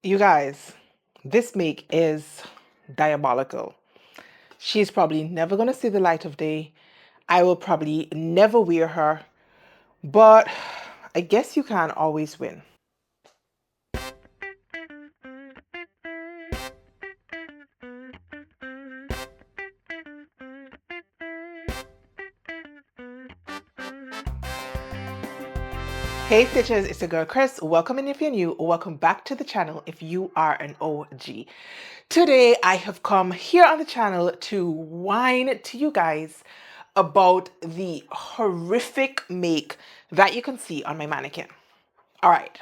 You guys, this make is diabolical. She's probably never going to see the light of day. I will probably never wear her, but I guess you can always win. Hey Stitches, it's your girl Kris. Welcome in if you're new, or welcome back to the channel if you are an OG. Today I have come here on the channel to whine to you guys about the horrific make that you can see on my mannequin. Alright,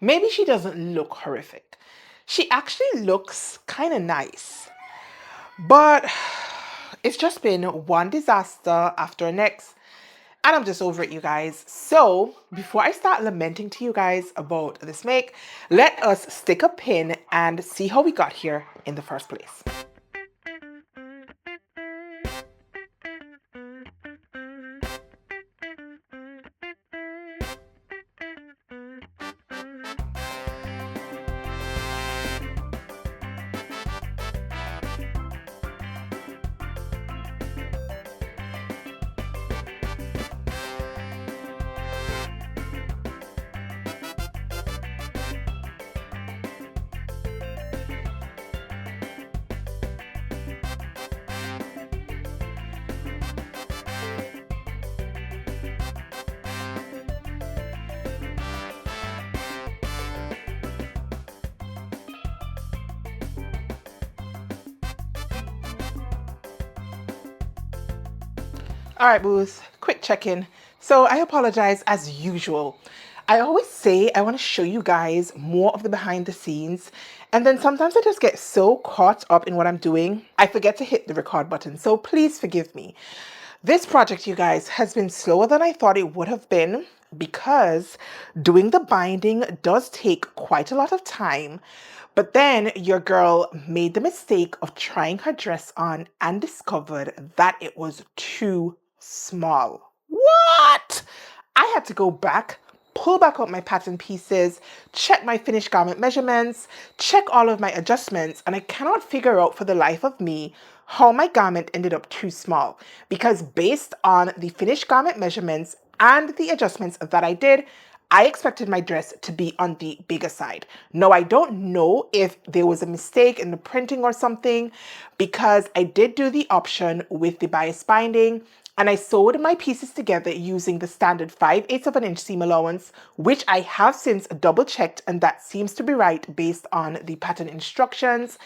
maybe she doesn't look horrific. She actually looks kind of nice. But it's just been one disaster after next. And I'm just over it, you guys. So before I start lamenting to you guys about this make, let us stick a pin and see how we got here in the first place. All right, boos, quick check-in. So I apologize as usual. I always say I want to show you guys more of the behind the scenes, and then sometimes I just get so caught up in what I'm doing, I forget to hit the record button. So please forgive me. This project, you guys, has been slower than I thought it would have been because doing the binding does take quite a lot of time. But then your girl made the mistake of trying her dress on and discovered that it was too small. What? I had to go back, pull back up my pattern pieces, check my finished garment measurements, check all of my adjustments, and I cannot figure out for the life of me how my garment ended up too small, because based on the finished garment measurements and the adjustments that I did, I expected my dress to be on the bigger side. No, I don't know if there was a mistake in the printing or something, because I did do the option with the bias binding, and I sewed my pieces together using the standard 5/8 of an inch seam allowance, which I have since double checked, and that seems to be right based on the pattern instructions.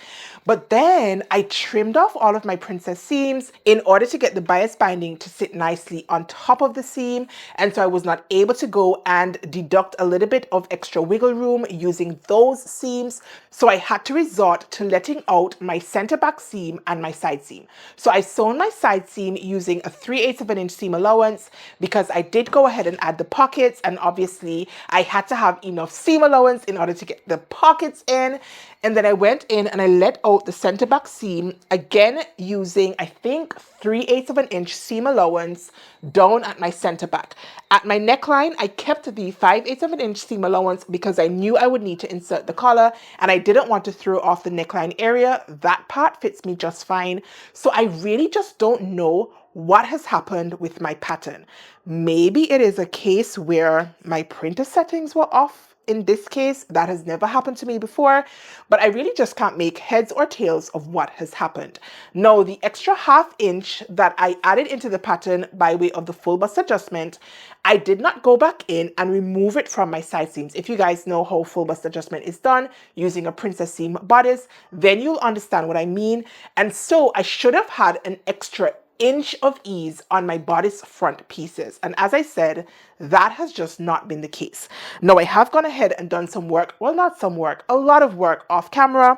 But then I trimmed off all of my princess seams in order to get the bias binding to sit nicely on top of the seam, and so I was not able to go and deduct a little bit of extra wiggle room using those seams. So I had to resort to letting out my center back seam and my side seam. So I sewn my side seam using a 3/8 of an inch seam allowance because I did go ahead and add the pockets, and obviously I had to have enough seam allowance in order to get the pockets in. And then I went in and I let out the center back seam again using, I think, 3/8 of an inch seam allowance down at my center back. At my neckline, I kept the 5/8 of an inch seam allowance because I knew I would need to insert the collar and I didn't want to throw off the neckline area. That part fits me just fine. So I really just don't know what has happened with my pattern. Maybe it is a case where my printer settings were off. In this case, that has never happened to me before, but I really just can't make heads or tails of what has happened. No, the extra 1/2 inch that I added into the pattern by way of the full bust adjustment, I did not go back in and remove it from my side seams. If you guys know how full bust adjustment is done using a princess seam bodice, then you'll understand what I mean. And so I should have had an extra inch of ease on my bodice front pieces, and as I said, that has just not been the case. Now I have gone ahead and done some work, well, not some work, a lot of work off camera,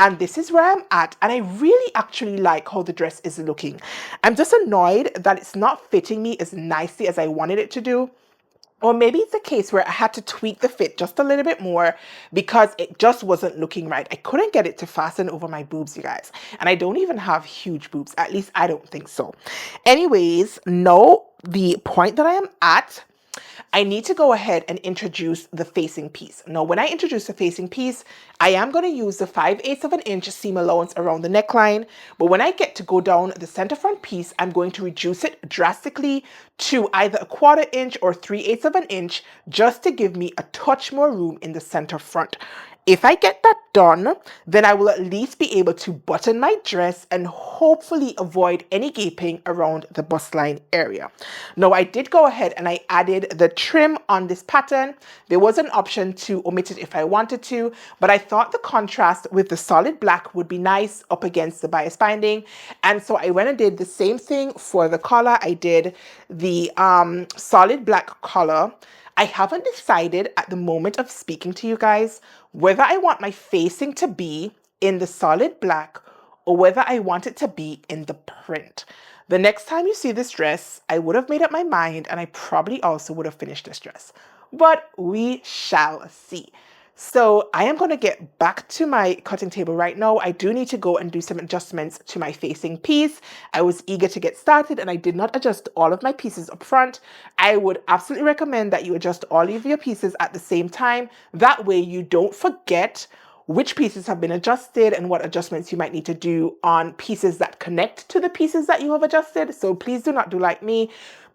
and this is where I'm at, and I really actually like how the dress is looking. I'm just annoyed that it's not fitting me as nicely as I wanted it to do. Or maybe it's a case where I had to tweak the fit just a little bit more because it just wasn't looking right. I couldn't get it to fasten over my boobs, you guys. And I don't even have huge boobs. At least I don't think so. Anyways, no, the point that I am at I need to go ahead and introduce the facing piece. Now, when I introduce the facing piece, I am going to use the 5/8 of an inch seam allowance around the neckline. But when I get to go down the center front piece, I'm going to reduce it drastically to either a 1/4 inch or 3/8 of an inch, just to give me a touch more room in the center front. If I get that done, then I will at least be able to button my dress and hopefully avoid any gaping around the bust line area. Now, I did go ahead and I added the trim on this pattern. There was an option to omit it if I wanted to, but I thought the contrast with the solid black would be nice up against the bias binding. And so I went and did the same thing for the collar. I did the solid black collar. I haven't decided at the moment of speaking to you guys whether I want my facing to be in the solid black or whether I want it to be in the print. The next time you see this dress, I would have made up my mind and I probably also would have finished this dress. But we shall see. So I am going to get back to my cutting table right now. I do need to go and do some adjustments to my facing piece. I was eager to get started and I did not adjust all of my pieces up front. I would absolutely recommend that you adjust all of your pieces at the same time. That way you don't forget which pieces have been adjusted and what adjustments you might need to do on pieces that connect to the pieces that you have adjusted. So please do not do like me.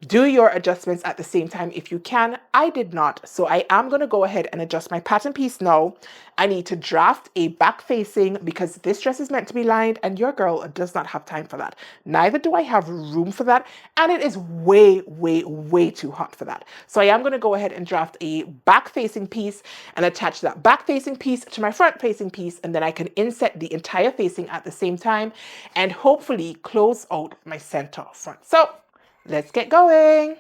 Do your adjustments at the same time if you can. I did not, so I am going to go ahead and adjust my pattern piece now. I need to draft a back facing because this dress is meant to be lined and your girl does not have time for that. Neither do I have room for that, and it is way, way, way too hot for that. So I am going to go ahead and draft a back facing piece and attach that back facing piece to my front facing piece, and then I can inset the entire facing at the same time and hopefully close out my center front. So let's get going.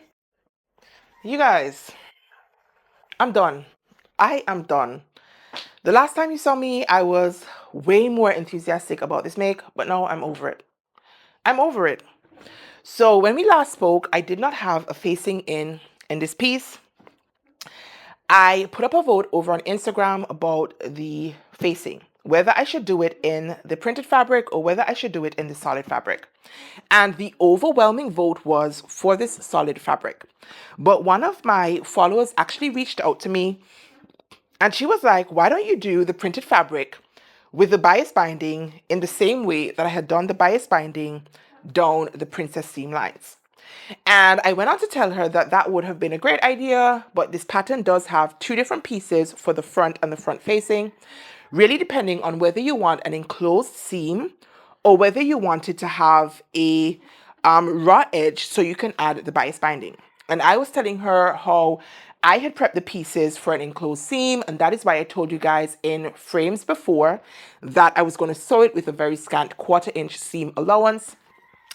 You guys, I'm done. I am done. The last time you saw me, I was way more enthusiastic about this make, but now I'm over it. I'm over it. So when we last spoke, I did not have a facing in this piece. I put up a vote over on Instagram about the facing, whether I should do it in the printed fabric or whether I should do it in the solid fabric. And the overwhelming vote was for this solid fabric. But one of my followers actually reached out to me and she was like, why don't you do the printed fabric with the bias binding in the same way that I had done the bias binding down the princess seam lines? And I went on to tell her that that would have been a great idea, but this pattern does have two different pieces for the front and the front facing, really depending on whether you want an enclosed seam or whether you wanted to have a raw edge so you can add the bias binding. And I was telling her how I had prepped the pieces for an enclosed seam, and that is why I told you guys in frames before that I was going to sew it with a very scant 1/4 inch seam allowance.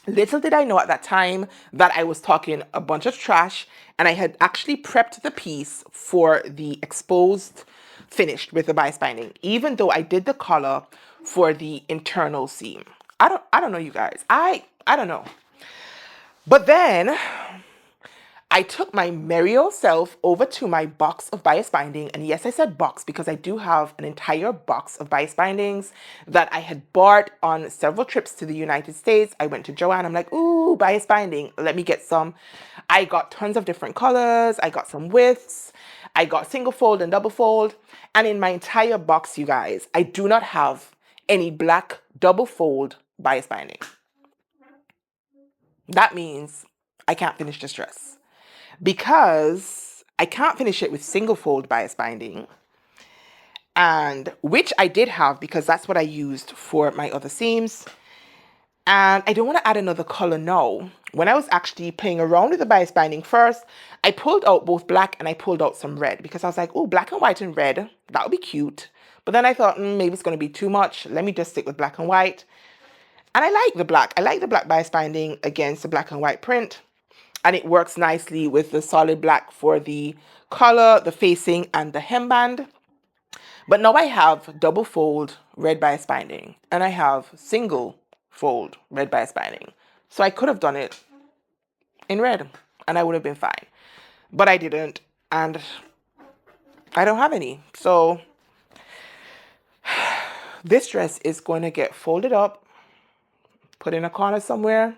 Little did I know at that time that I was talking a bunch of trash, and I had actually prepped the piece for the exposed finished with the bias binding, even though I did the collar for the internal seam. I don't know, you guys. I don't know. But then I took my merry old self over to my box of bias binding. And yes, I said box because I do have an entire box of bias bindings that I had bought on several trips to the United States. I went to Joanne. I'm like, ooh, bias binding. Let me get some. I got tons of different colors. I got some widths. I got single fold and double fold. And in my entire box, you guys, I do not have any black double fold bias binding. That means I can't finish this dress, because I can't finish it with single fold bias binding, and which I did have because that's what I used for my other seams. And I don't want to add another color now. When I was actually playing around with the bias binding first, I pulled out both black and I pulled out some red because I was like, oh, black and white and red, that would be cute. But then I thought, maybe it's going to be too much. Let me just stick with black and white. And I like the black. I like the black bias binding against the black and white print. And it works nicely with the solid black for the collar, the facing, and the hemband. But now I have double fold red bias binding, and I have single fold red bias binding. So I could have done it in red, and I would have been fine. But I didn't, and I don't have any. So this dress is going to get folded up, put in a corner somewhere,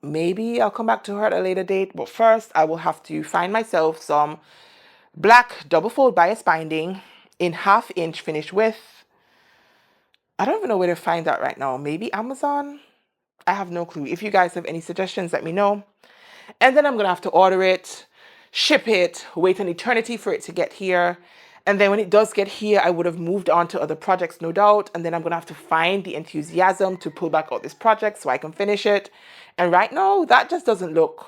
maybe I'll come back to her at a later date. But first, I will have to find myself some black double fold bias binding in 1/2 inch finish width. I don't even know where to find that right now. Maybe Amazon? I have no clue. If you guys have any suggestions, let me know. And then I'm going to have to order it, ship it, wait an eternity for it to get here. And then when it does get here, I would have moved on to other projects, no doubt. And then I'm going to have to find the enthusiasm to pull back out this project so I can finish it. And right now, that just doesn't look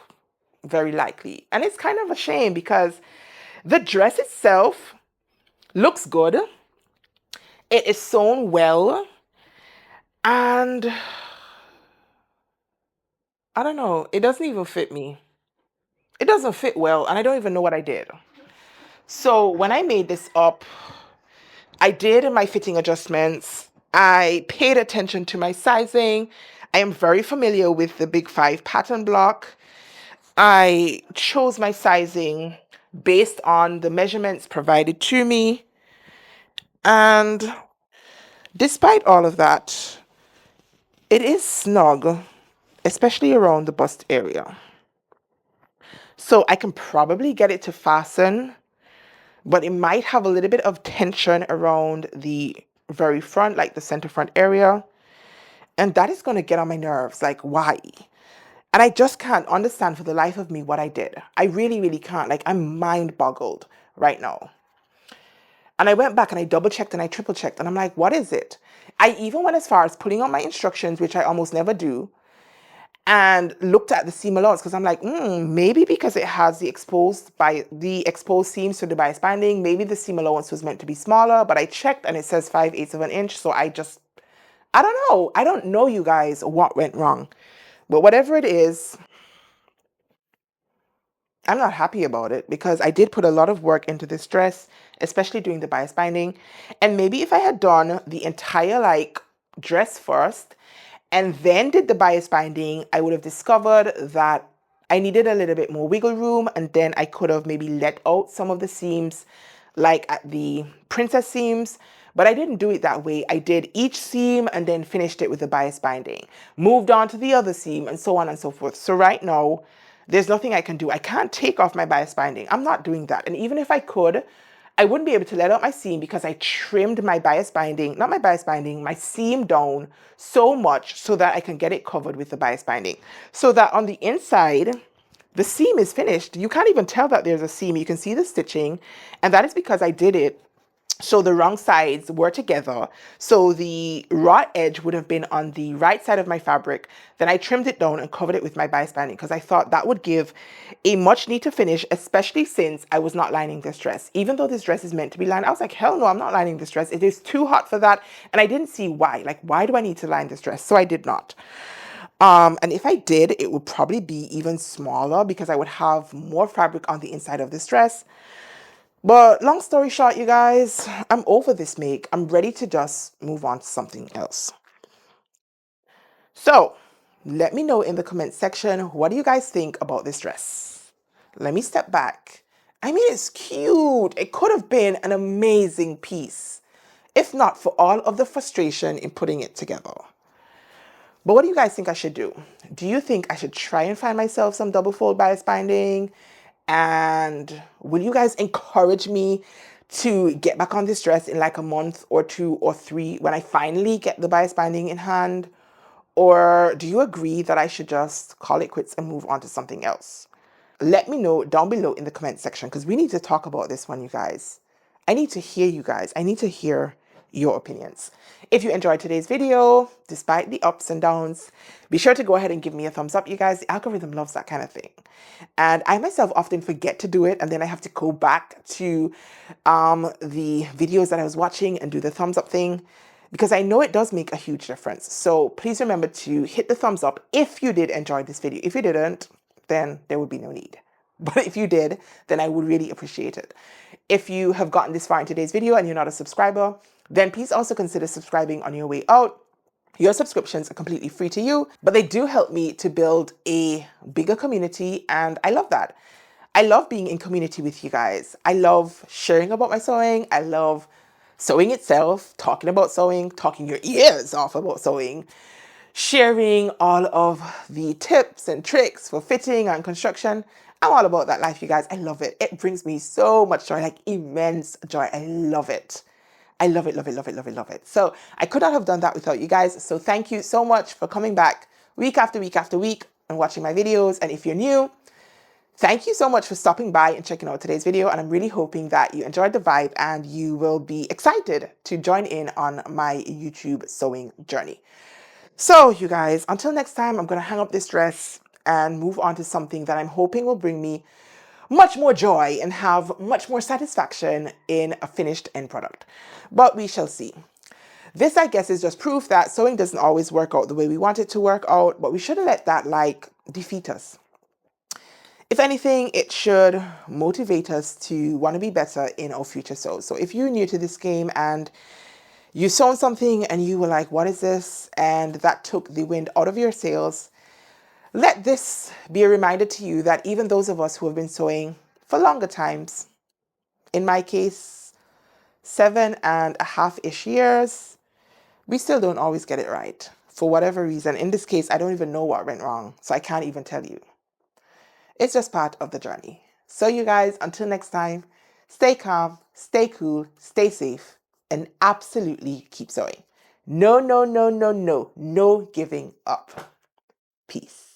very likely. And it's kind of a shame because the dress itself looks good. It is sewn well. And I don't know, it doesn't even fit me. It doesn't fit well, and I don't even know what I did. So when I made this up, I did my fitting adjustments. I paid attention to my sizing. I am very familiar with the Big 5 pattern block. I chose my sizing based on the measurements provided to me. And despite all of that, it is snug, especially around the bust area. So I can probably get it to fasten, but it might have a little bit of tension around the very front, like the center front area. And that is going to get on my nerves. Like, why? And I just can't understand for the life of me what I did. I really, really can't. Like, I'm mind boggled right now. And I went back and I double checked and I triple checked. And I'm like, what is it? I even went as far as putting on my instructions, which I almost never do, and looked at the seam allowance because I'm like, maybe because it has the exposed seams to the bias binding, maybe the seam allowance was meant to be smaller, but I checked and it says 5/8 of an inch. So I don't know. I don't know, you guys, what went wrong. But whatever it is, I'm not happy about it because I did put a lot of work into this dress, especially doing the bias binding. And maybe if I had done the entire like dress first and then did the bias binding, I would have discovered that I needed a little bit more wiggle room, and then I could have maybe let out some of the seams like at the princess seams. But I didn't do it that way. I did each seam and then finished it with the bias binding, moved on to the other seam, and so on and so forth. So right now, there's nothing I can do. I can't take off my bias binding. I'm not doing that. And even if I could, I wouldn't be able to let out my seam because I trimmed my bias binding, not my bias binding, my seam down so much so that I can get it covered with the bias binding. So that on the inside, the seam is finished. You can't even tell that there's a seam. You can see the stitching. And that is because I did it so the wrong sides were together. So the raw edge would have been on the right side of my fabric. Then I trimmed it down and covered it with my bias banding because I thought that would give a much neater finish, especially since I was not lining this dress. Even though this dress is meant to be lined, I was like, hell no, I'm not lining this dress. It is too hot for that. And I didn't see why. Like, why do I need to line this dress? So I did not. And if I did, it would probably be even smaller because I would have more fabric on the inside of this dress. But long story short, you guys, I'm over this make. I'm ready to just move on to something else. So let me know in the comment section, what do you guys think about this dress? Let me step back. I mean, it's cute. It could have been an amazing piece, if not for all of the frustration in putting it together. But what do you guys think I should do? Do you think I should try and find myself some double fold bias binding? And will you guys encourage me to get back on this dress in like a month or 2 or 3 when I finally get the bias binding in hand? Or do you agree that I should just call it quits and move on to something else? Let me know down below in the comment section because we need to talk about this one, you guys. I need to hear you guys. I need to hear your opinions. If you enjoyed today's video, despite the ups and downs, be sure to go ahead and give me a thumbs up, you guys. The algorithm loves that kind of thing. And I myself often forget to do it, and then I have to go back to the videos that I was watching and do the thumbs up thing, because I know it does make a huge difference. So please remember to hit the thumbs up if you did enjoy this video. If you didn't, then there would be no need. But if you did, then I would really appreciate it. If you have gotten this far in today's video and you're not a subscriber, then please also consider subscribing on your way out. Your subscriptions are completely free to you, but they do help me to build a bigger community, and I love that. I love being in community with you guys. I love sharing about my sewing. I love sewing itself, talking about sewing, talking your ears off about sewing, sharing all of the tips and tricks for fitting and construction. I'm all about that life, you guys. I love it. It brings me so much joy, like immense joy. I love it. I love it, love it, love it, love it, love it. So I could not have done that without you guys. So thank you so much for coming back week after week after week and watching my videos. And if you're new, thank you so much for stopping by and checking out today's video. And I'm really hoping that you enjoyed the vibe and you will be excited to join in on my YouTube sewing journey. So you guys, until next time, I'm going to hang up this dress and move on to something that I'm hoping will bring me much more joy and have much more satisfaction in a finished end product. But we shall see. This, I guess, is just proof that sewing doesn't always work out the way we want it to work out, but we shouldn't let that like defeat us. If anything, it should motivate us to want to be better in our future sews. So if you're new to this game and you sewn something and you were like, what is this? And that took the wind out of your sails, let this be a reminder to you that even those of us who have been sewing for longer times, in my case, 7.5-ish years, we still don't always get it right. For whatever reason. In this case, I don't even know what went wrong, so I can't even tell you. It's just part of the journey. So you guys, until next time, stay calm, stay cool, stay safe, and absolutely keep sewing. No, no, no, no, no, no giving up. Peace.